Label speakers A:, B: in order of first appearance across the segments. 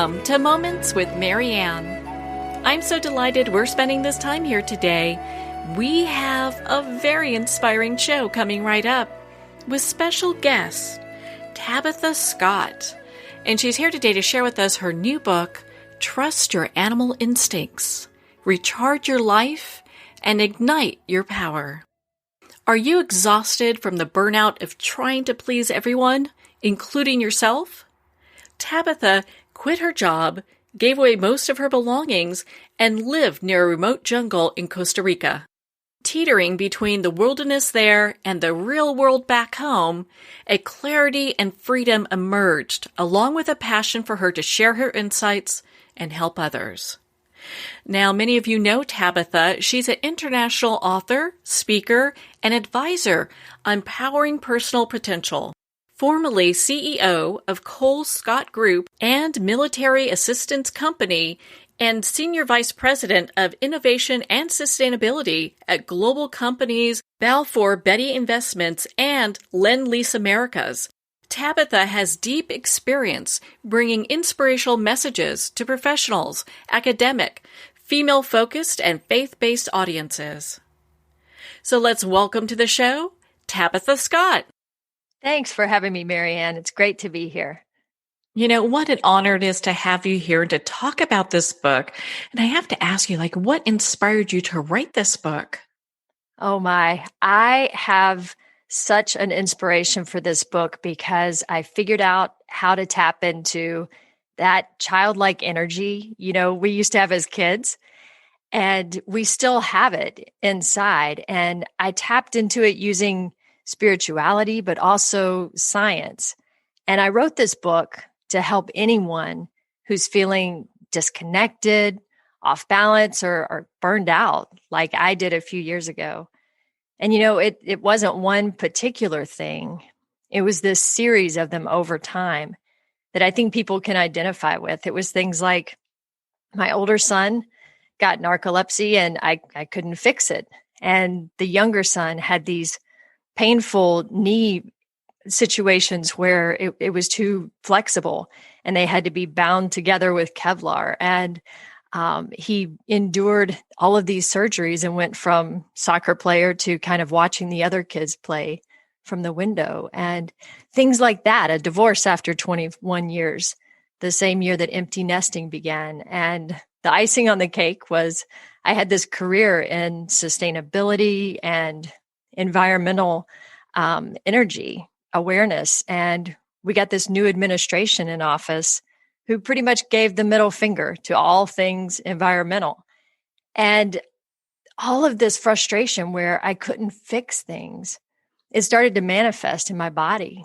A: Welcome to Moments with Marianne. I'm so delighted we're spending this time here today. We have a very inspiring show coming right up with special guest, Tabitha Scott. And she's here today to share with us her new book, Trust Your Animal Instincts, Recharge Your Life, and Ignite Your Power. Are you exhausted from the burnout of trying to please everyone, including yourself? Tabitha quit her job, gave away most of her belongings, and lived near a remote jungle in Costa Rica. Teetering between the wilderness there and the real world back home, a clarity and freedom emerged, along with a passion for her to share her insights and help others. Now, many of you know Tabitha. She's an international author, speaker, and advisor on powering personal potential. Formerly CEO of Cole Scott Group and Military Assistance Company, and Senior Vice President of Innovation and Sustainability at global companies Balfour Beatty Investments and Lend-Lease Americas. Tabitha has deep experience bringing inspirational messages to professionals, academic, female-focused, and faith-based audiences. So let's welcome to the show, Tabitha Scott.
B: Thanks for having me, Marianne. It's great to be here.
A: You know, what an honor it is to have you here to talk about this book. And I have to ask you, what inspired you to write this book?
B: Oh my, I have such an inspiration for this book because I figured out how to tap into that childlike energy, we used to have as kids, and we still have it inside. And I tapped into it using spirituality, but also science. And I wrote this book to help anyone who's feeling disconnected, off balance, or burned out like I did a few years ago. And, it wasn't one particular thing. It was this series of them over time that I think people can identify with. It was things like my older son got narcolepsy and I couldn't fix it. And the younger son had these painful knee situations where it was too flexible and they had to be bound together with Kevlar. And he endured all of these surgeries and went from soccer player to kind of watching the other kids play from the window and things like that. A divorce after 21 years, the same year that empty nesting began. And the icing on the cake was I had this career in sustainability and environmental energy awareness. And we got this new administration in office who pretty much gave the middle finger to all things environmental. And all of this frustration where I couldn't fix things, it started to manifest in my body.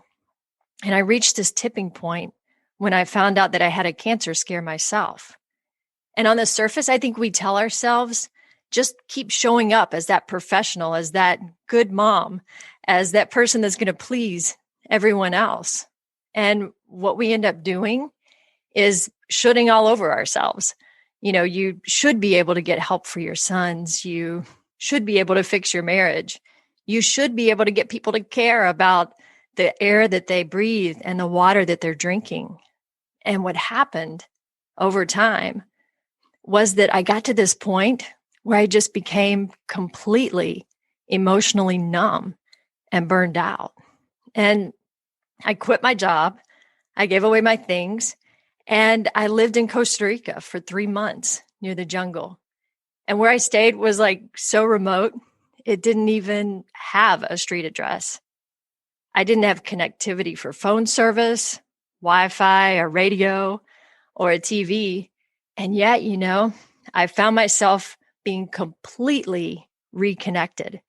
B: And I reached this tipping point when I found out that I had a cancer scare myself. And on the surface, I think we tell ourselves, just keep showing up as that professional, as that good mom, as that person that's going to please everyone else. And what we end up doing is shooting all over ourselves. You should be able to get help for your sons. You should be able to fix your marriage. You should be able to get people to care about the air that they breathe and the water that they're drinking. And what happened over time was that I got to this point where I just became completely emotionally numb and burned out. And I quit my job. I gave away my things. And I lived in Costa Rica for 3 months near the jungle. And where I stayed was so remote, it didn't even have a street address. I didn't have connectivity for phone service, Wi-Fi, a radio, or a TV. And yet, I found myself being completely reconnected.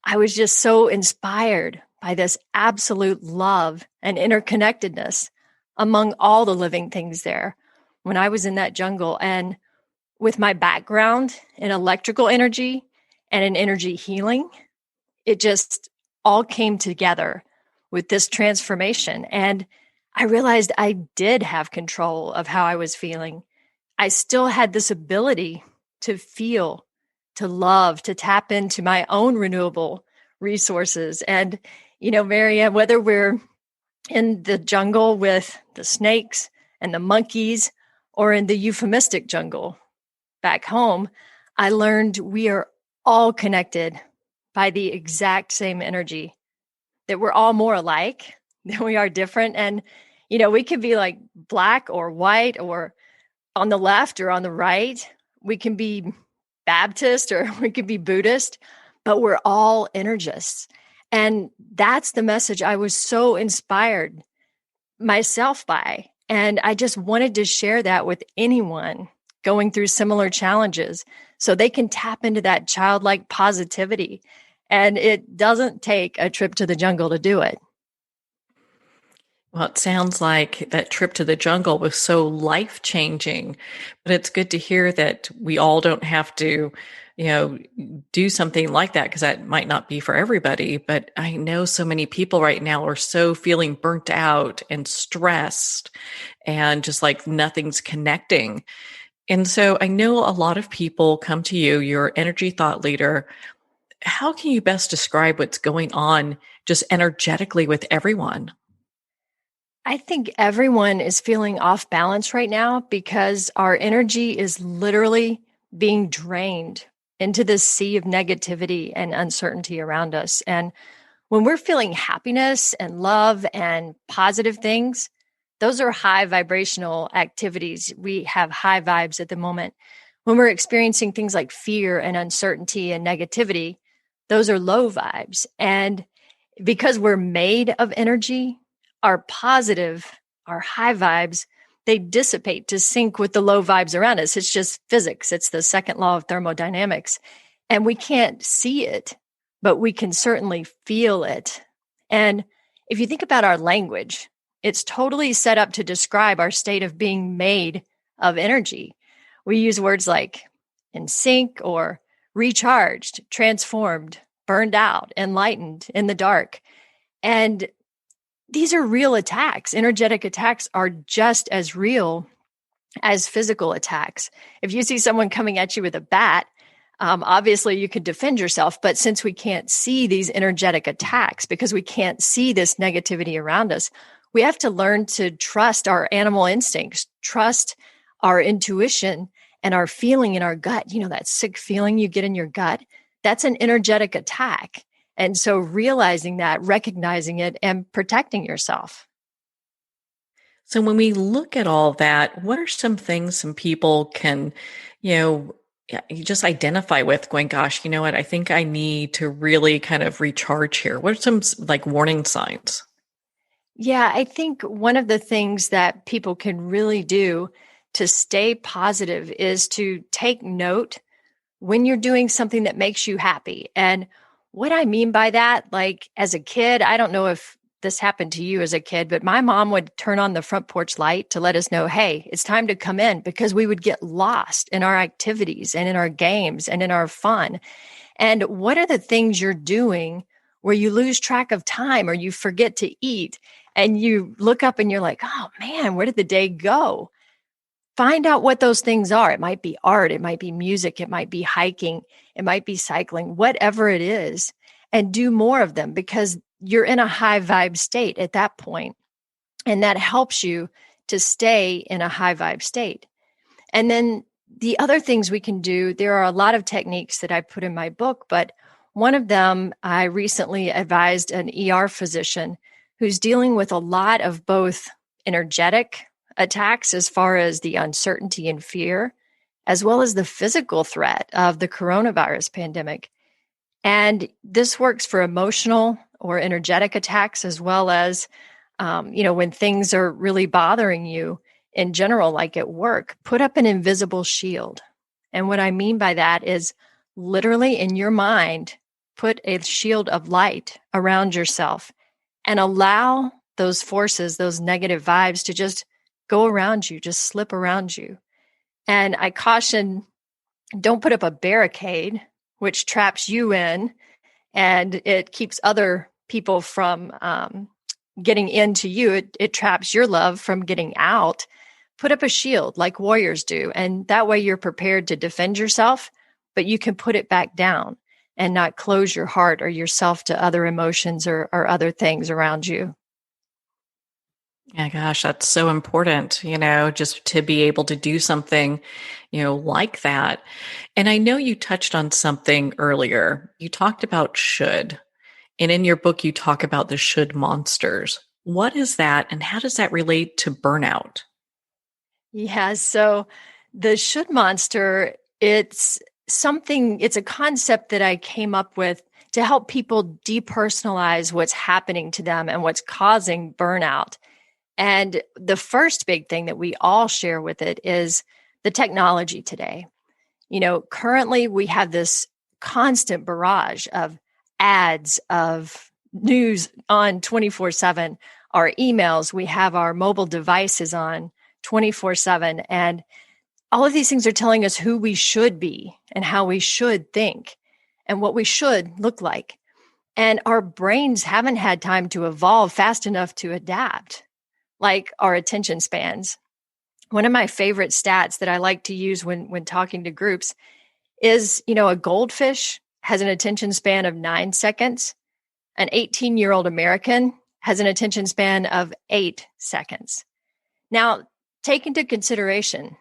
B: I was just so inspired by this absolute love and interconnectedness among all the living things there when I was in that jungle. And with my background in electrical energy and in energy healing, it just all came together with this transformation. And I realized I did have control of how I was feeling. I still had this ability to feel, to love, to tap into my own renewable resources. And, Marianne, whether we're in the jungle with the snakes and the monkeys, or in the euphemistic jungle back home, I learned we are all connected by the exact same energy, that we're all more alike than we are different. And, we could be like black or white or on the left or on the right. We can be Baptist or we could be Buddhist, but we're all energists. And that's the message I was so inspired myself by. And I just wanted to share that with anyone going through similar challenges so they can tap into that childlike positivity. And it doesn't take a trip to the jungle to do it.
A: Well, it sounds like that trip to the jungle was so life-changing, but it's good to hear that we all don't have to, do something like that because that might not be for everybody. But I know so many people right now are so feeling burnt out and stressed and just like nothing's connecting. And so I know a lot of people come to you, your energy thought leader. How can you best describe what's going on just energetically with everyone?
B: I think everyone is feeling off balance right now because our energy is literally being drained into this sea of negativity and uncertainty around us. And when we're feeling happiness and love and positive things, those are high vibrational activities. We have high vibes at the moment. When we're experiencing things like fear and uncertainty and negativity, those are low vibes. And because we're made of energy, our positive, our high vibes, they dissipate to sync with the low vibes around us. It's just physics. It's the second law of thermodynamics. And we can't see it, but we can certainly feel it. And if you think about our language, it's totally set up to describe our state of being made of energy. We use words like in sync or recharged, transformed, burned out, enlightened, in the dark. And these are real attacks. Energetic attacks are just as real as physical attacks. If you see someone coming at you with a bat, obviously you could defend yourself. But since we can't see these energetic attacks because we can't see this negativity around us, we have to learn to trust our animal instincts, trust our intuition and our feeling in our gut. That sick feeling you get in your gut, that's an energetic attack. And so realizing that, recognizing it, and protecting yourself.
A: So when we look at all that, what are some things some people can, you just identify with going, gosh, you know what? I think I need to really kind of recharge here. What are some like warning signs?
B: Yeah, I think one of the things that people can really do to stay positive is to take note when you're doing something that makes you happy. And what I mean by that, like as a kid, I don't know if this happened to you as a kid, but my mom would turn on the front porch light to let us know, hey, it's time to come in, because we would get lost in our activities and in our games and in our fun. And what are the things you're doing where you lose track of time or you forget to eat and you look up and you're like, oh man, where did the day go? Find out what those things are. It might be art, it might be music, it might be hiking, it might be cycling, whatever it is, and do more of them because you're in a high vibe state at that point. And that helps you to stay in a high vibe state. And then the other things we can do, there are a lot of techniques that I put in my book, but one of them, I recently advised an ER physician who's dealing with a lot of both energetic attacks as far as the uncertainty and fear, as well as the physical threat of the coronavirus pandemic. And this works for emotional or energetic attacks, as well as, when things are really bothering you in general, like at work, put up an invisible shield. And what I mean by that is literally in your mind, put a shield of light around yourself and allow those forces, those negative vibes to just go around you, just slip around you. And I caution, don't put up a barricade, which traps you in and it keeps other people from getting into you. It traps your love from getting out. Put up a shield like warriors do. And that way you're prepared to defend yourself, but you can put it back down and not close your heart or yourself to other emotions or other things around you.
A: Yeah, gosh, that's so important, just to be able to do something, like that. And I know you touched on something earlier. You talked about should. And in your book, you talk about the should monsters. What is that, and how does that relate to burnout?
B: Yeah, so the should monster, it's a concept that I came up with to help people depersonalize what's happening to them and what's causing burnout. And the first big thing that we all share with it is the technology today. Currently we have this constant barrage of ads, of news on 24/7, our emails, we have our mobile devices on 24/7. And all of these things are telling us who we should be and how we should think and what we should look like. And our brains haven't had time to evolve fast enough to adapt, like our attention spans. One of my favorite stats that I like to use when talking to groups is, a goldfish has an attention span of 9 seconds. An 18-year-old American has an attention span of 8 seconds. Now, take into consideration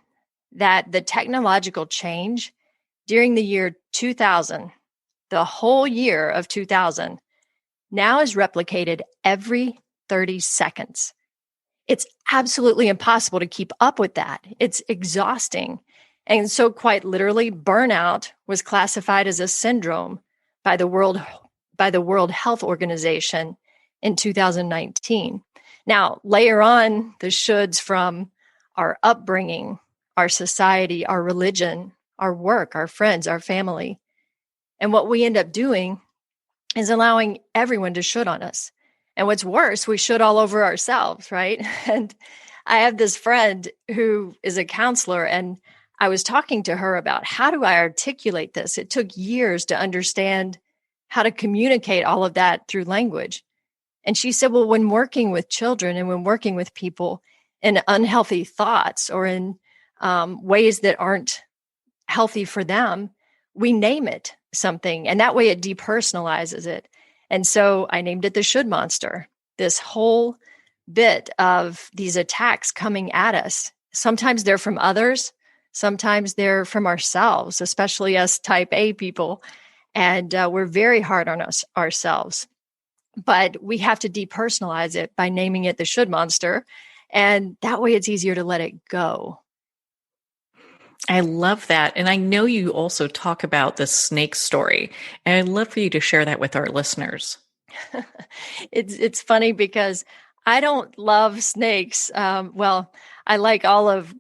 B: that the technological change during the year 2000, the whole year of 2000, now is replicated every 30 seconds. It's absolutely impossible to keep up with that. It's exhausting. And so quite literally, burnout was classified as a syndrome by the World Health Organization in 2019. Now, layer on the shoulds from our upbringing, our society, our religion, our work, our friends, our family. And what we end up doing is allowing everyone to should on us. And what's worse, we should all over ourselves, right? And I have this friend who is a counselor, and I was talking to her about how do I articulate this? It took years to understand how to communicate all of that through language. And she said, well, when working with children and when working with people in unhealthy thoughts or in ways that aren't healthy for them, we name it something. And that way it depersonalizes it. And so I named it the should monster, this whole bit of these attacks coming at us. Sometimes they're from others. Sometimes they're from ourselves, especially us type A people. And we're very hard on ourselves. But we have to depersonalize it by naming it the should monster. And that way it's easier to let it go.
A: I love that. And I know you also talk about the snake story. And I'd love for you to share that with our listeners.
B: It's funny because I don't love snakes. Well, I like all of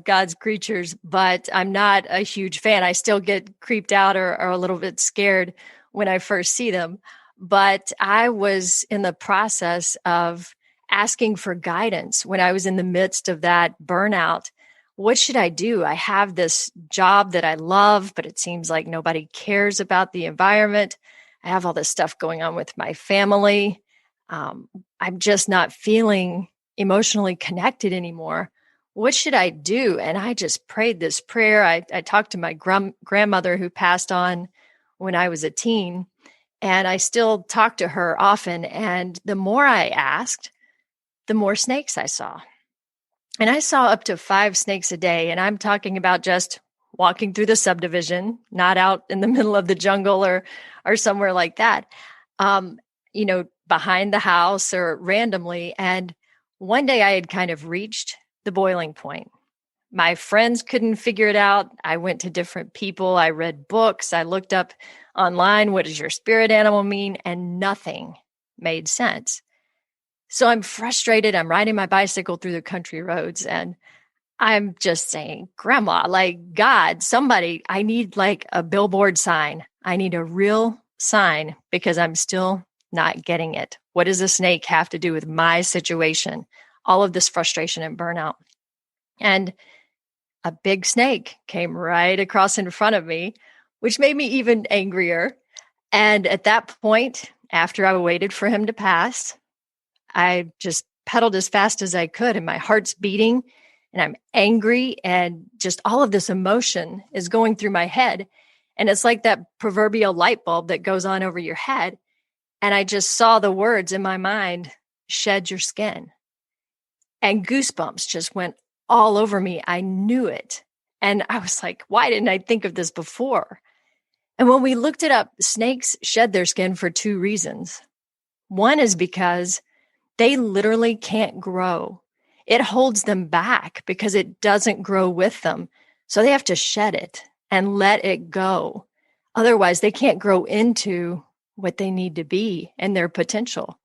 B: God's creatures, but I'm not a huge fan. I still get creeped out or a little bit scared when I first see them. But I was in the process of asking for guidance when I was in the midst of that burnout. What should I do? I have this job that I love, but it seems like nobody cares about the environment. I have all this stuff going on with my family. I'm just not feeling emotionally connected anymore. What should I do? And I just prayed this prayer. I talked to my grandmother who passed on when I was a teen, and I still talk to her often. And the more I asked, the more snakes I saw. And I saw up to 5 snakes a day. And I'm talking about just walking through the subdivision, not out in the middle of the jungle or somewhere like that, behind the house or randomly. And one day I had kind of reached the boiling point. My friends couldn't figure it out. I went to different people. I read books. I looked up online, what does your spirit animal mean? And nothing made sense. So I'm frustrated. I'm riding my bicycle through the country roads and I'm just saying, Grandma, like God, somebody, I need like a billboard sign. I need a real sign because I'm still not getting it. What does a snake have to do with my situation? All of this frustration and burnout. And a big snake came right across in front of me, which made me even angrier. And at that point, after I waited for him to pass, I just pedaled as fast as I could and my heart's beating and I'm angry and just all of this emotion is going through my head. And it's like that proverbial light bulb that goes on over your head. And I just saw the words in my mind, shed your skin. and goosebumps just went all over me. I knew it. And I was like, why didn't I think of this before? And when we looked it up, snakes shed their skin for two reasons. One is because they literally can't grow. It holds them back because it doesn't grow with them. So they have to shed it and let it go. Otherwise, they can't grow into what they need to be and their potential.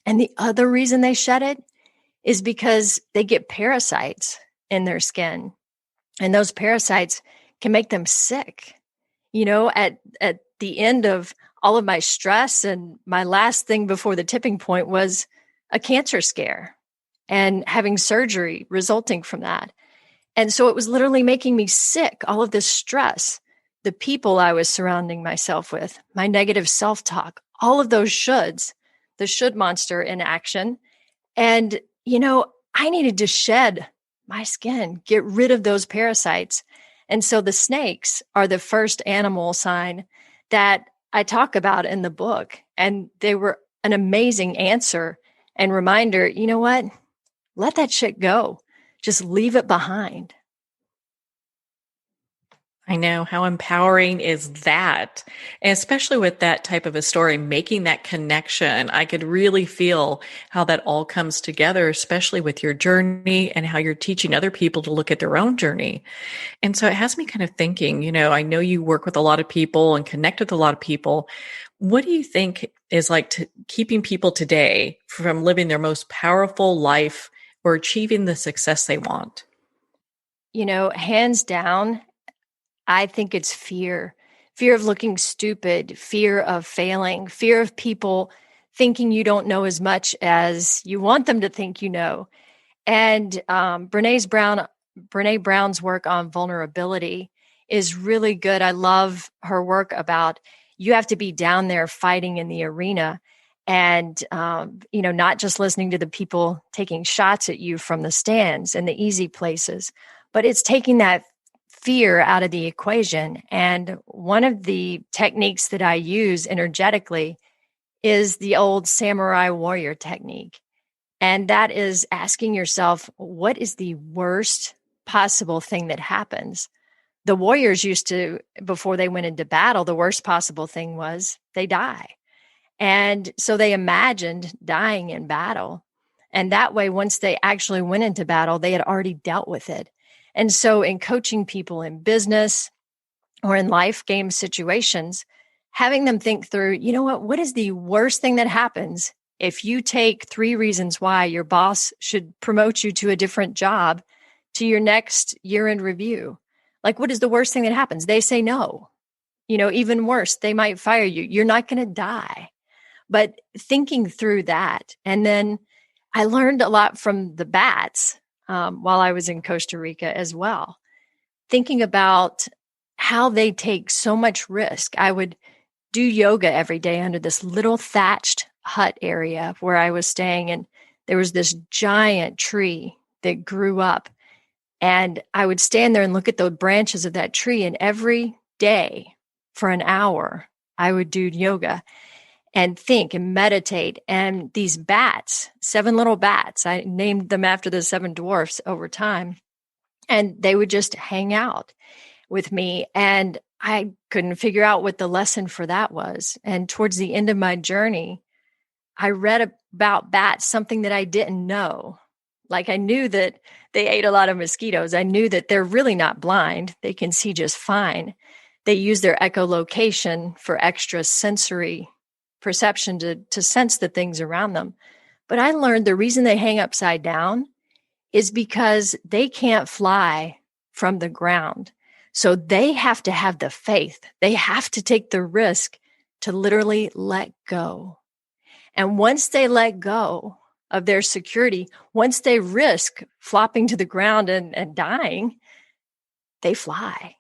B: And the other reason they shed it is because they get parasites in their skin. And those parasites can make them sick. At the end of all of my stress, and my last thing before the tipping point was a cancer scare and having surgery resulting from that. And so it was literally making me sick, all of this stress, the people I was surrounding myself with, my negative self-talk, all of those shoulds, the should monster in action. And, I needed to shed my skin, get rid of those parasites. And so the snakes are the first animal sign that I talk about in the book. And they were an amazing answer and reminder, you know what? Let that shit go. Just leave it behind.
A: I know. How empowering is that? And especially with that type of a story, making that connection, I could really feel how that all comes together, especially with your journey and how you're teaching other people to look at their own journey. And so it has me kind of thinking, I know you work with a lot of people and connect with a lot of people. What do you think is like keeping people today from living their most powerful life or achieving the success they want?
B: Hands down, I think it's fear of looking stupid, fear of failing, fear of people thinking you don't know as much as you want them to think you know. And Brene Brown's work on vulnerability is really good. I love her work about you have to be down there fighting in the arena and, not just listening to the people taking shots at you from the stands and the easy places, but it's taking that fear out of the equation. And one of the techniques that I use energetically is the old samurai warrior technique. And that is asking yourself, what is the worst possible thing that happens? The warriors used to, before they went into battle, the worst possible thing was they die. And so they imagined dying in battle. And that way, once they actually went into battle, they had already dealt with it. And so in coaching people in business or in life game situations, having them think through, what is the worst thing that happens if you take 3 reasons why your boss should promote you to a different job to your next year-end review? Like, what is the worst thing that happens? They say no. Even worse, they might fire you. You're not going to die. But thinking through that. And then I learned a lot from the bats while I was in Costa Rica as well, thinking about how they take so much risk. I would do yoga every day under this little thatched hut area where I was staying. And there was this giant tree that grew up. And I would stand there and look at the branches of that tree. And every day for an hour, I would do yoga and think and meditate. And these bats, 7 little bats, I named them after the 7 dwarfs over time. And they would just hang out with me. And I couldn't figure out what the lesson for that was. And towards the end of my journey, I read about bats, something that I didn't know. Like, I knew that they ate a lot of mosquitoes. I knew that they're really not blind. They can see just fine. They use their echolocation for extra sensory perception to sense the things around them. But I learned the reason they hang upside down is because they can't fly from the ground. So they have to have the faith. They have to take the risk to literally let go. And once they let go of their security, once they risk flopping to the ground and dying, they fly.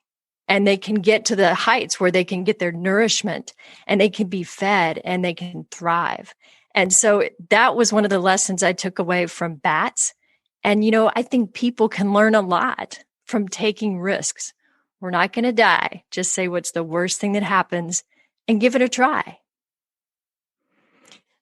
B: And they can get to the heights where they can get their nourishment and they can be fed and they can thrive. And so that was one of the lessons I took away from bats. And, I think people can learn a lot from taking risks. We're not going to die. Just say what's the worst thing that happens and give it a try.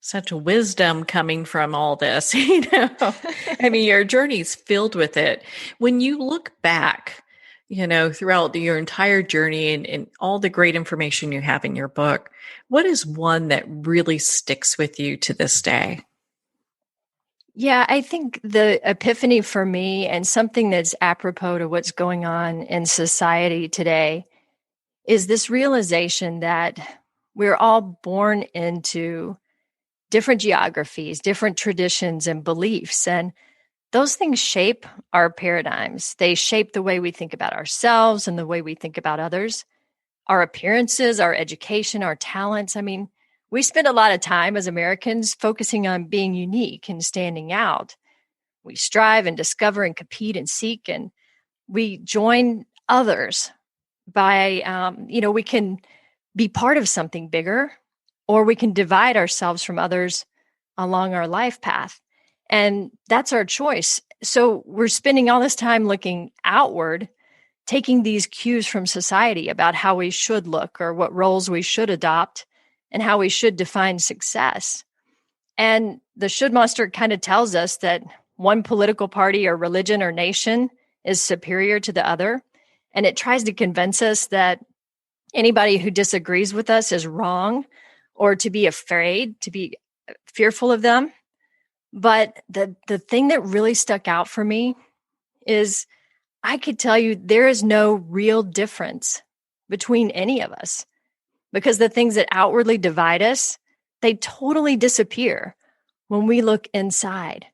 A: Such wisdom coming from all this, I mean, your journey's filled with it. When you look back, throughout your entire journey and all the great information you have in your book, what is one that really sticks with you to this day?
B: Yeah, I think the epiphany for me, and something that's apropos to what's going on in society today, is this realization that we're all born into different geographies, different traditions and beliefs. And those things shape our paradigms. They shape the way we think about ourselves and the way we think about others, our appearances, our education, our talents. I mean, we spend a lot of time as Americans focusing on being unique and standing out. We strive and discover and compete and seek, and we join others by, we can be part of something bigger, or we can divide ourselves from others along our life path. And that's our choice. So we're spending all this time looking outward, taking these cues from society about how we should look or what roles we should adopt and how we should define success. And the should monster kind of tells us that one political party or religion or nation is superior to the other. And it tries to convince us that anybody who disagrees with us is wrong, or to be afraid, to be fearful of them. But the thing that really stuck out for me is I could tell you there is no real difference between any of us, because the things that outwardly divide us, they totally disappear when we look inside,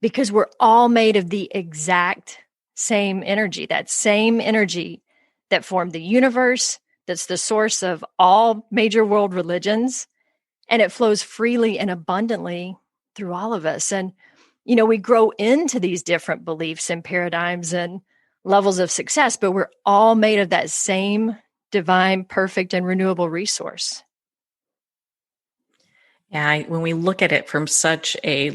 B: because we're all made of the exact same energy, that same energy that formed the universe, that's the source of all major world religions, and it flows freely and abundantly through all of us. And, we grow into these different beliefs and paradigms and levels of success, but we're all made of that same divine, perfect, and renewable resource.
A: Yeah, when we look at it from such a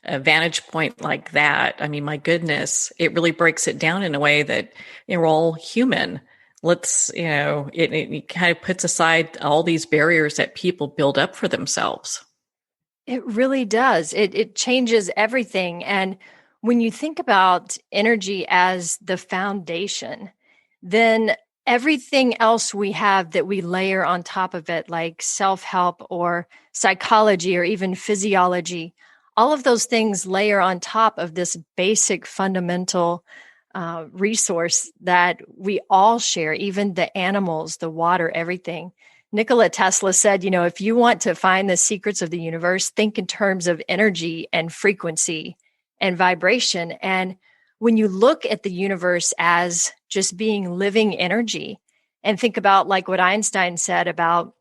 A: vantage point like that, I mean, my goodness, it really breaks it down in a way that we're all human. Let's, it kind of puts aside all these barriers that people build up for themselves.
B: It really does. It changes everything. And when you think about energy as the foundation, then everything else we have that we layer on top of it, like self-help or psychology or even physiology, all of those things layer on top of this basic fundamental resource that we all share, even the animals, the water, everything. Nikola Tesla said, if you want to find the secrets of the universe, think in terms of energy and frequency and vibration. And when you look at the universe as just being living energy, and think about like what Einstein said about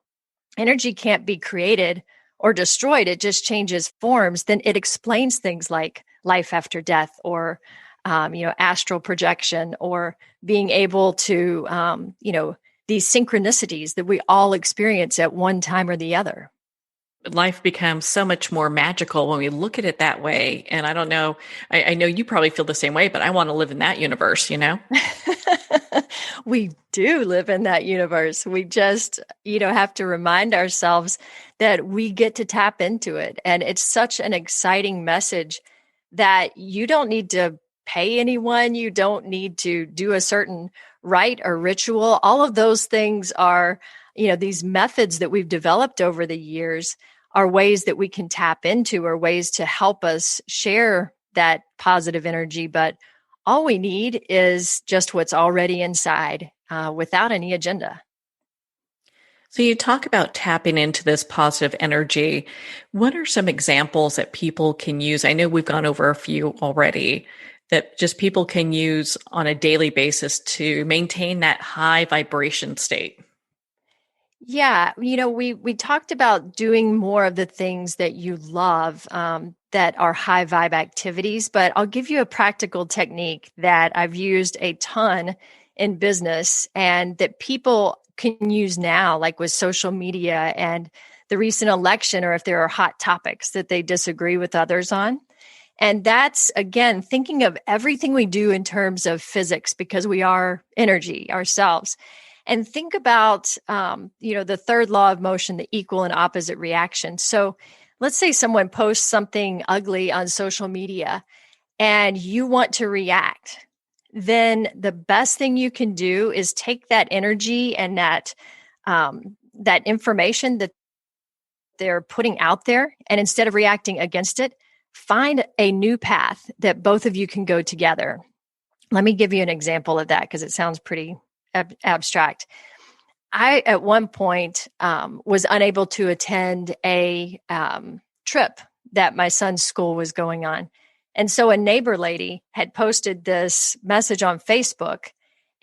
B: energy can't be created or destroyed, it just changes forms, then it explains things like life after death, or astral projection, or being able to, these synchronicities that we all experience at one time or the other.
A: Life becomes so much more magical when we look at it that way. And I don't know, I know you probably feel the same way, but I want to live in that universe,
B: We do live in that universe. We just, have to remind ourselves that we get to tap into it. And it's such an exciting message that you don't need to pay anyone. You don't need to do a certain rite or ritual. All of those things are, these methods that we've developed over the years are ways that we can tap into, or ways to help us share that positive energy. But all we need is just what's already inside, without any agenda.
A: So you talk about tapping into this positive energy. What are some examples that people can use? I know we've gone over a few already, that just people can use on a daily basis to maintain that high vibration state.
B: Yeah, we talked about doing more of the things that you love, that are high vibe activities, but I'll give you a practical technique that I've used a ton in business and that people can use now, like with social media and the recent election, or if there are hot topics that they disagree with others on. And that's, again, thinking of everything we do in terms of physics, because we are energy ourselves. And think about, the third law of motion, the equal and opposite reaction. So let's say someone posts something ugly on social media and you want to react. Then the best thing you can do is take that energy and that information that they're putting out there, and instead of reacting against it, find a new path that both of you can go together. Let me give you an example of that because it sounds pretty abstract. I, at one point, was unable to attend a trip that my son's school was going on. And so a neighbor lady had posted this message on Facebook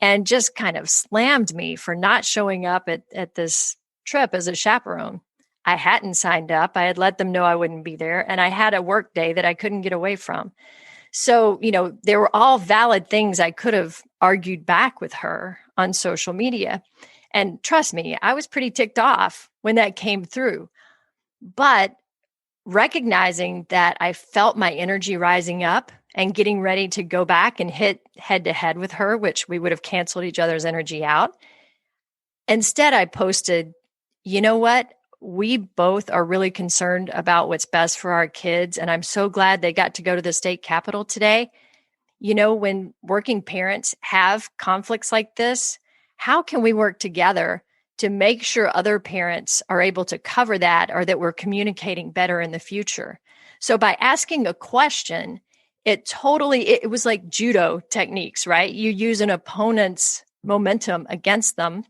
B: and just kind of slammed me for not showing up at this trip as a chaperone. I hadn't signed up. I had let them know I wouldn't be there. And I had a work day that I couldn't get away from. So, they were all valid things I could have argued back with her on social media. And trust me, I was pretty ticked off when that came through. But recognizing that I felt my energy rising up and getting ready to go back and hit head to head with her, which we would have canceled each other's energy out. Instead, I posted, you know what? We both are really concerned about what's best for our kids. And I'm so glad they got to go to the state capitol today. When working parents have conflicts like this, how can we work together to make sure other parents are able to cover that, or that we're communicating better in the future? So by asking a question, it was like judo techniques, right? You use an opponent's momentum against them,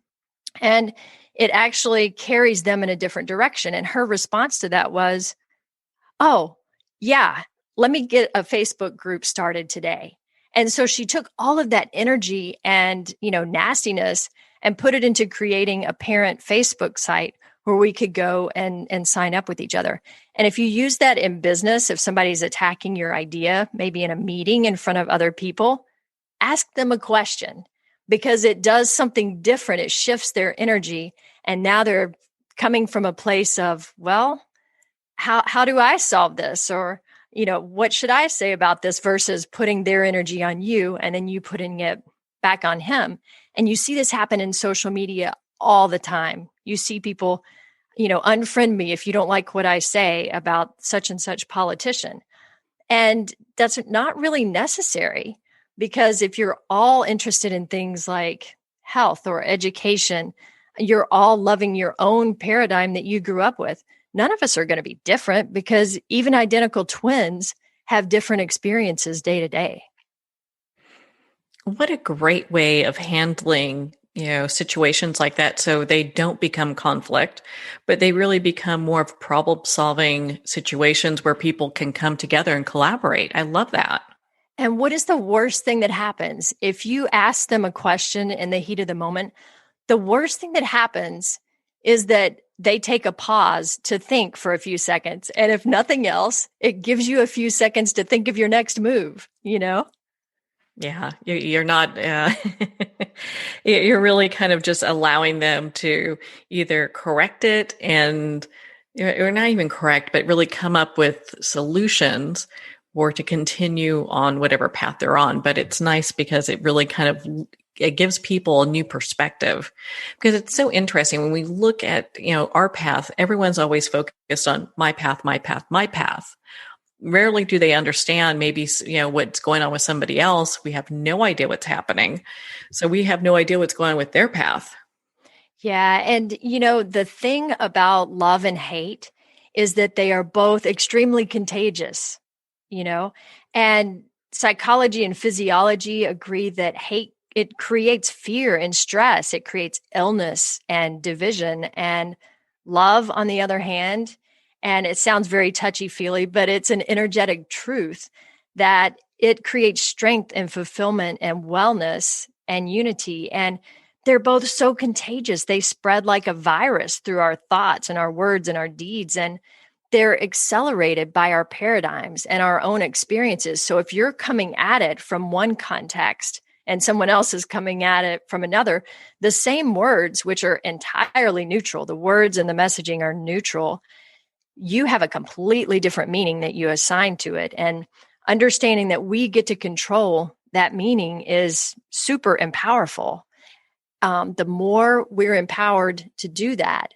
B: and it actually carries them in a different direction. And her response to that was, oh, yeah, let me get a Facebook group started today. And so she took all of that energy and, nastiness and put it into creating a parent Facebook site where we could go and sign up with each other. And if you use that in business, if somebody's attacking your idea, maybe in a meeting in front of other people, ask them a question, because it does something different. It shifts their energy. And now they're coming from a place of, well, how do I solve this? Or, what should I say about this, versus putting their energy on you and then you putting it back on him. And you see this happen in social media all the time. You see people, unfriend me if you don't like what I say about such and such politician. And that's not really necessary, because if you're all interested in things like health or education, you're all loving your own paradigm that you grew up with. None of us are going to be different, because even identical twins have different experiences day to day.
A: What a great way of handling, situations like that, so they don't become conflict, but they really become more of problem-solving situations where people can come together and collaborate. I love that.
B: And what is the worst thing that happens? If you ask them a question in the heat of the moment, the worst thing that happens is that they take a pause to think for a few seconds. And if nothing else, it gives you a few seconds to think of your next move,
A: Yeah, you're not, you're really kind of just allowing them to either correct it or not even correct, but really come up with solutions, or to continue on whatever path they're on. But it's nice because it really it gives people a new perspective, because it's so interesting when we look at, our path. Everyone's always focused on my path, my path, my path. Rarely do they understand maybe, what's going on with somebody else. We have no idea what's happening. So we have no idea what's going on with their path.
B: Yeah. And, the thing about love and hate is that they are both extremely contagious, and psychology and physiology agree that hate, it creates fear and stress. It creates illness and division. And love, on the other hand, and it sounds very touchy-feely, but it's an energetic truth that it creates strength and fulfillment and wellness and unity. And they're both so contagious. They spread like a virus through our thoughts and our words and our deeds. And they're accelerated by our paradigms and our own experiences. So if you're coming at it from one context and someone else is coming at it from another, the same words, which are entirely neutral, the words and the messaging are neutral, you have a completely different meaning that you assign to it. And understanding that we get to control that meaning is super and powerful. the more we're empowered to do that,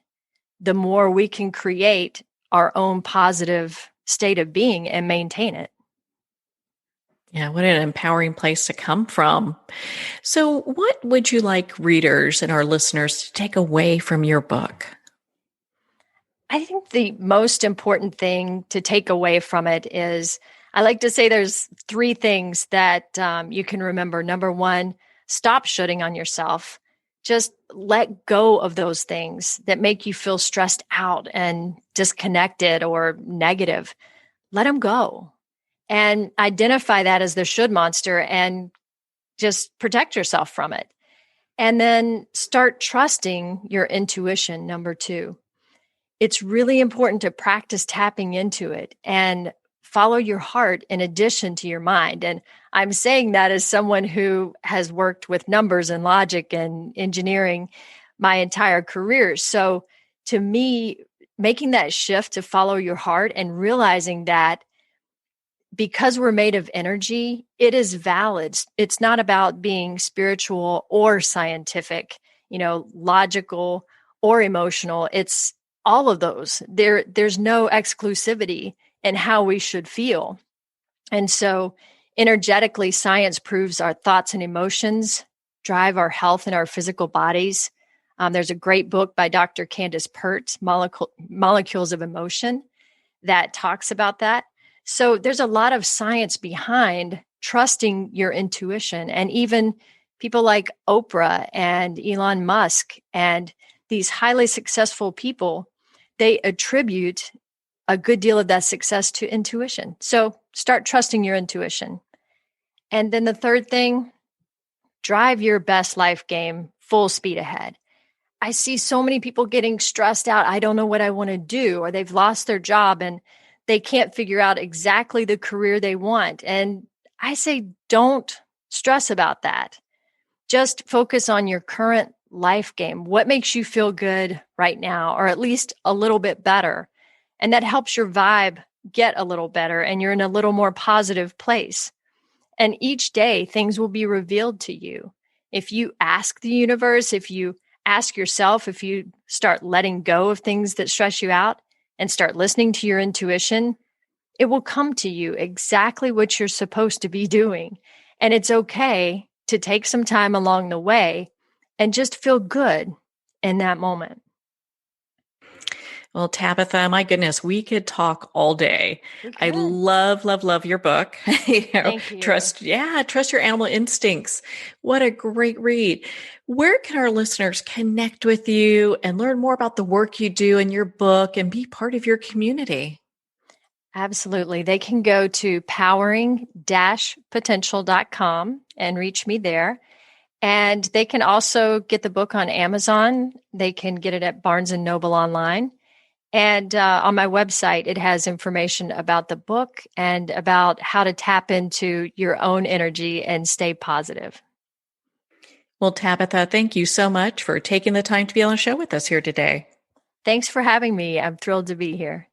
B: the more we can create our own positive state of being and maintain it.
A: Yeah, what an empowering place to come from. So, what would you like readers and our listeners to take away from your book?
B: I think the most important thing to take away from it is, I like to say there's three things that you can remember. Number one, stop shooting on yourself. Just let go of those things that make you feel stressed out and disconnected or negative. Let them go and identify that as the should monster and just protect yourself from it. And then start trusting your intuition. Number two, it's really important to practice tapping into it and follow your heart in addition to your mind. And I'm saying that as someone who has worked with numbers and logic and engineering my entire career. So to me, making that shift to follow your heart and realizing that because we're made of energy, it is valid. It's not about being spiritual or scientific, logical or emotional. It's all of those. There's no exclusivity in how we should feel. And so energetically, science proves our thoughts and emotions drive our health in our physical bodies. There's a great book by Dr. Candace Pert, Molecules of Emotion, that talks about that. So there's a lot of science behind trusting your intuition. And even people like Oprah and Elon Musk and these highly successful people, they attribute a good deal of that success to intuition. So start trusting your intuition. And then the third thing, drive your best life game full speed ahead. I see so many people getting stressed out. I don't know what I want to do, or they've lost their job and they can't figure out exactly the career they want. And I say, don't stress about that. Just focus on your current life game. What makes you feel good right now, or at least a little bit better? And that helps your vibe get a little better and you're in a little more positive place. And each day, things will be revealed to you. If you ask the universe, if you ask yourself, if you start letting go of things that stress you out and start listening to your intuition, it will come to you exactly what you're supposed to be doing. And it's okay to take some time along the way and just feel good in that moment.
A: Well, Tabitha, my goodness, we could talk all day. I love your book.
B: Thank you.
A: Trust your animal instincts. What a great read. Where can our listeners connect with you and learn more about the work you do in your book and be part of your community?
B: Absolutely. They can go to powering-potential.com and reach me there. And they can also get the book on Amazon. They can get it at Barnes & Noble online. And on my website, it has information about the book and about how to tap into your own energy and stay positive.
A: Well, Tabitha, thank you so much for taking the time to be on the show with us here today.
B: Thanks for having me. I'm thrilled to be here.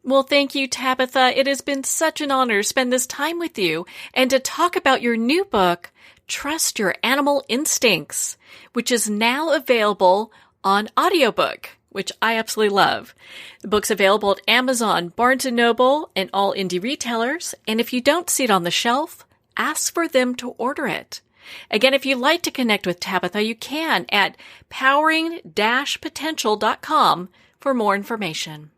A: Well, thank you, Tabitha. It has been such an honor to spend this time with you and to talk about your new book, Trust Your Animal Instincts, which is now available on audiobook, which I absolutely love. The book's available at Amazon, Barnes & Noble, and all indie retailers. And if you don't see it on the shelf, ask for them to order it. Again, if you'd like to connect with Tabitha, you can at powering-potential.com for more information.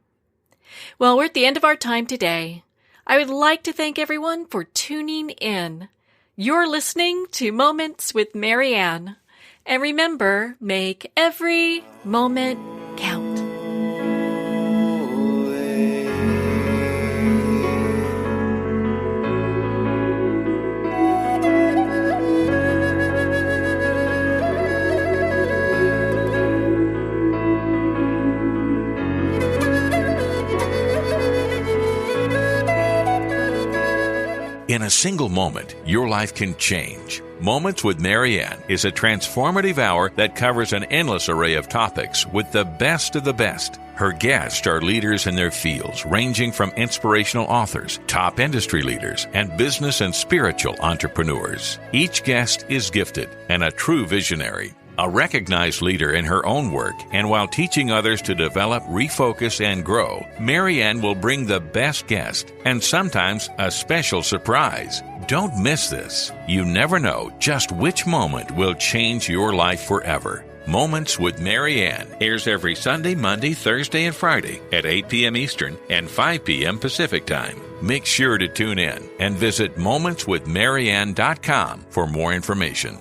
A: Well, we're at the end of our time today. I would like to thank everyone for tuning in. You're listening to Moments with Marianne. And remember, make every moment count.
C: In a single moment, your life can change. Moments with Marianne is a transformative hour that covers an endless array of topics with the best of the best. Her guests are leaders in their fields, ranging from inspirational authors, top industry leaders, and business and spiritual entrepreneurs. Each guest is gifted and a true visionary. A recognized leader in her own work, and while teaching others to develop, refocus, and grow, Marianne will bring the best guest and sometimes a special surprise. Don't miss this. You never know just which moment will change your life forever. Moments with Marianne airs every Sunday, Monday, Thursday, and Friday at 8 p.m. Eastern and 5 p.m. Pacific Time. Make sure to tune in and visit momentswithmarianne.com for more information.